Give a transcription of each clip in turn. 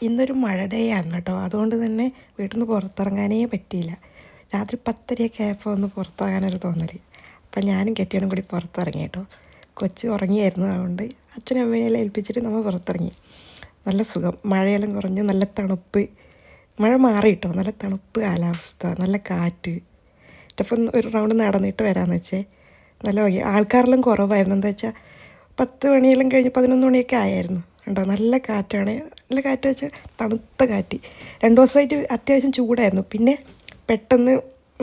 ഇന്നൊരു മഴ ഡേ ആണ് കേട്ടോ. അതുകൊണ്ട് തന്നെ വീട്ടിൽ നിന്ന് പുറത്തിറങ്ങാനേ പറ്റിയില്ല. രാത്രി 10:30 ആയപ്പോൾ ഒന്ന് പുറത്തിറങ്ങാനൊരു തോന്നൽ. അപ്പം ഞാനും കെട്ടിയവനും കൂടി പുറത്തിറങ്ങി കേട്ടോ. കൊച്ച് ഉറങ്ങിയായിരുന്നു, അതുകൊണ്ട് അച്ഛനും അമ്മേനെല്ലാം ഏൽപ്പിച്ചിട്ട് നമ്മൾ പുറത്തിറങ്ങി. നല്ല സുഖം, മഴയെല്ലാം കുറഞ്ഞ് നല്ല തണുപ്പ്. മഴ മാറി കേട്ടോ, നല്ല തണുപ്പ് കാലാവസ്ഥ, നല്ല കാറ്റ്. അപ്പം ഒരു റൗണ്ട് നടന്നിട്ട് വരാമെന്ന് വെച്ചേ. നല്ല ഭംഗി. ആൾക്കാരെല്ലാം കുറവായിരുന്നു. എന്താ വെച്ചാൽ 10 മണിയെല്ലാം കഴിഞ്ഞ് 11 മണിയൊക്കെ ആയായിരുന്നു ഉണ്ടോ. നല്ല കാറ്റാണ്, നല്ല കാറ്റ് വെച്ചാൽ തണുത്ത കാറ്റ്. 2 ദിവസമായിട്ട് അത്യാവശ്യം ചൂടായിരുന്നു. പിന്നെ പെട്ടെന്ന്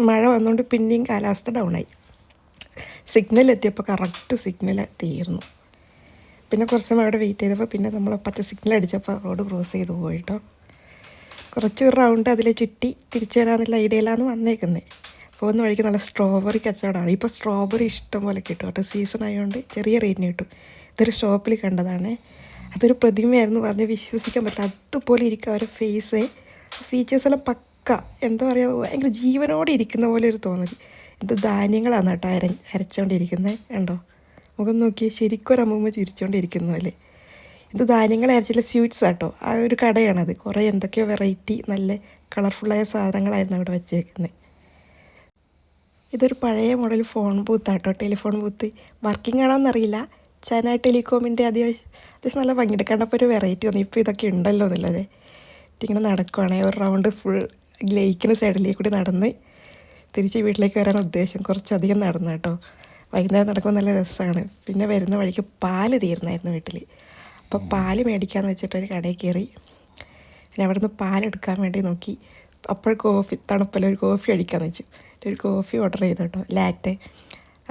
മഴ വന്നുകൊണ്ട് പിന്നെയും കാലാവസ്ഥ ഡൗണായി. സിഗ്നൽ എത്തിയപ്പോൾ കറക്റ്റ് സിഗ്നൽ തീർന്നു. പിന്നെ കുറച്ച് സമയം അവിടെ വെയിറ്റ് ചെയ്തപ്പോൾ പിന്നെ നമ്മൾ പച്ച സിഗ്നൽ അടിച്ചപ്പോൾ റോഡ് ക്രോസ് ചെയ്ത് പോയിട്ടോ. കുറച്ച് റൗണ്ട് അതിൽ ചുറ്റി തിരിച്ചു വരാമെന്നുള്ള ഐഡിയയിലാണ് വന്നേക്കുന്നത്. പോകുന്ന വഴിക്ക് നല്ല സ്ട്രോബെറി കച്ചവടമാണ്. ഇപ്പോൾ സ്ട്രോബെറി ഇഷ്ടം പോലെ കിട്ടും കേട്ടോ. സീസൺ ആയതുകൊണ്ട് ചെറിയ റേറ്റിന് കിട്ടും. ഇതൊരു ഷോപ്പിൽ കണ്ടതാണ്. അതൊരു പ്രതിമയായിരുന്നു, പറഞ്ഞ് വിശ്വസിക്കാൻ പറ്റില്ല. അതുപോലെ ഇരിക്കുക അവരുടെ ഫേസ്, ഫീച്ചേഴ്സെല്ലാം പക്ക. എന്താ പറയുക, ഭയങ്കര ജീവനോടെ ഇരിക്കുന്ന പോലെ ഒരു തോന്നൽ. ഇത് ധാന്യങ്ങളാണ് കേട്ടോ അരച്ചുകൊണ്ടിരിക്കുന്നത്. ഉണ്ടോ, മുഖം നോക്കി ശരിക്കും ഒരു അമ്മൂമ്മ ചിരിച്ചുകൊണ്ടിരിക്കുന്നു അല്ലേ. ഇത് ധാന്യങ്ങൾ അരച്ചില്ല, സ്വീറ്റ്സ് ആട്ടോ. ആ ഒരു കടയാണത്. കുറേ എന്തൊക്കെയോ വെറൈറ്റി നല്ല കളർഫുള്ളായ സാധനങ്ങളായിരുന്നു അവിടെ വെച്ചേക്കുന്നത്. ഇതൊരു പഴയ മോഡൽ ഫോൺ ബൂത്താട്ടോ, ടെലിഫോൺ ബൂത്ത്. വർക്കിംഗ് ആണോയെന്നറിയില്ല. ചൈന ടെലികോമിൻ്റെ അത്യാവശ്യം നല്ല ഭംഗിയുണ്ട്. കണ്ടപ്പോൾ ഒരു വെറൈറ്റി തോന്നി. ഇപ്പോൾ ഇതൊക്കെ ഉണ്ടല്ലോ എന്നുള്ളത്. ഇങ്ങനെ നടക്കുവാണെങ്കിൽ ഒരു റൗണ്ട് ഫുൾ ലേക്കിന് സൈഡിലേക്ക് കൂടി നടന്ന് തിരിച്ച് വീട്ടിലേക്ക് വരാൻ ഉദ്ദേശം. കുറച്ചധികം നടന്നു കേട്ടോ. വൈകുന്നേരം നടക്കുമ്പോൾ നല്ല രസമാണ്. പിന്നെ വരുന്ന വഴിക്ക് പാല് തീർന്നായിരുന്നു വീട്ടിൽ. അപ്പോൾ പാല് മേടിക്കാമെന്ന് വെച്ചിട്ടൊരു കടയിൽ കയറി. പിന്നെ അവിടെ നിന്ന് പാലെടുക്കാൻ വേണ്ടി നോക്കി. അപ്പോൾ കോഫി തണുപ്പല്ല, ഒരു കോഫി അടിക്കാമെന്ന് വെച്ചു. ഒരു കോഫി ഓർഡർ ചെയ്തു കേട്ടോ, ലാറ്റെ.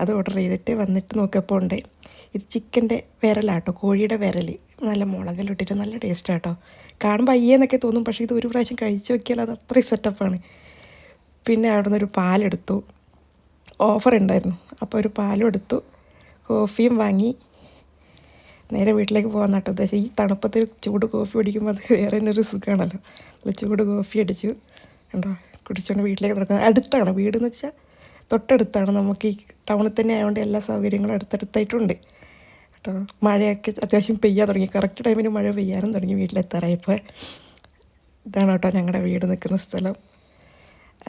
അത് ഓർഡർ ചെയ്തിട്ട് വന്നിട്ട് നോക്കിയപ്പോൾ ഉണ്ട് ഇത് ചിക്കൻ്റെ വിരലാട്ടോ, കോഴിയുടെ വിരൽ. നല്ല മുളകെല്ലാം ഇട്ടിട്ട് നല്ല ടേസ്റ്റ് ആട്ടോ. കാണുമ്പോൾ അയ്യെന്നൊക്കെ തോന്നും, പക്ഷേ ഇത് ഒരു പ്രാവശ്യം കഴിച്ച് നോക്കിയാൽ അത് അത്രയും സെറ്റപ്പാണ്. പിന്നെ അവിടെ നിന്നൊരു പാലെടുത്തു. ഓഫർ ഉണ്ടായിരുന്നു, അപ്പോൾ ഒരു പാലും എടുത്തു, കോഫിയും വാങ്ങി. നേരെ വീട്ടിലേക്ക് പോകാൻ നട്ടോ ഉദ്ദേശം. ഈ തണുപ്പത്തിൽ ചൂട് കോഫി കുടിക്കുമ്പോൾ അത് വേറെ തന്നെ ഒരു സുഖമാണല്ലോ. നല്ല ചൂട് കോഫി അടിച്ചു ഉണ്ടോ, കുടിച്ചുകൊണ്ട് വീട്ടിലേക്ക് നടക്കുന്നത്. അടുത്താണ് വീടെന്ന് വെച്ചാൽ, തൊട്ടടുത്താണ്. നമുക്ക് ഈ ടൗണിൽ തന്നെ ആയതുകൊണ്ട് എല്ലാ സൗകര്യങ്ങളും അടുത്തടുത്തായിട്ടുണ്ട് കേട്ടോ. മഴയൊക്കെ അത്യാവശ്യം പെയ്യാൻ തുടങ്ങി. കറക്റ്റ് ടൈമിന് മഴ പെയ്യാനും തുടങ്ങി വീട്ടിലെത്താറായപ്പോൾ. ഇതാണ് കേട്ടോ ഞങ്ങളുടെ വീട് നിൽക്കുന്ന സ്ഥലം.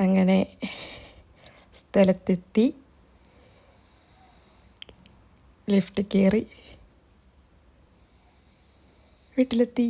അങ്ങനെ സ്ഥലത്തെത്തി, ലിഫ്റ്റ് കയറി വീട്ടിലെത്തി.